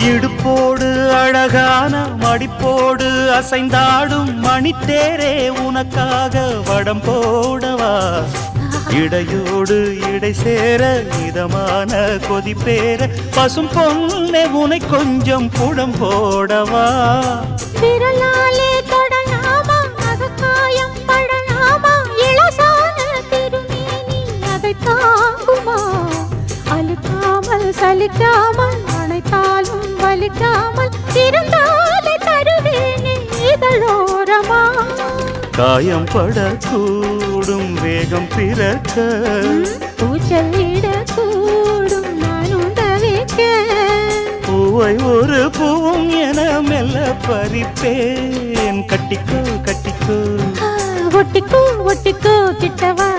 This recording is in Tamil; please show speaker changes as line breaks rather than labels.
இடுப்போடு அழகான மடிப்போடு அசைந்தாடும் மணித்தேரே உனக்காக வடம் போடவா இடையோடு இடை சேர இதமான கொதிப்பேர பசும் பொண்ணே உனை கொஞ்சம் புடம் போடவா
விரலாலே தொடலாமா அகக்காயம் படலாமா இளசான திருமேனி அதை தாங்குமா அழுக்காமல் சலிக்காமல் அணைத்தாலும் வலிக்காமல் இருந்தாலே தருவேனே இதழோரமா
காயம் படக்கூடும் வேகம் பிறக்க
பூச்சலிடக்கூடும் நானும் தவிக்க
பூவை ஒரு பூவும் என மெல்ல பறிப்பேன் கட்டிக்கோ கட்டிக்கோ
ஒட்டிக்கோ ஒட்டிக்கோ கிட்டவா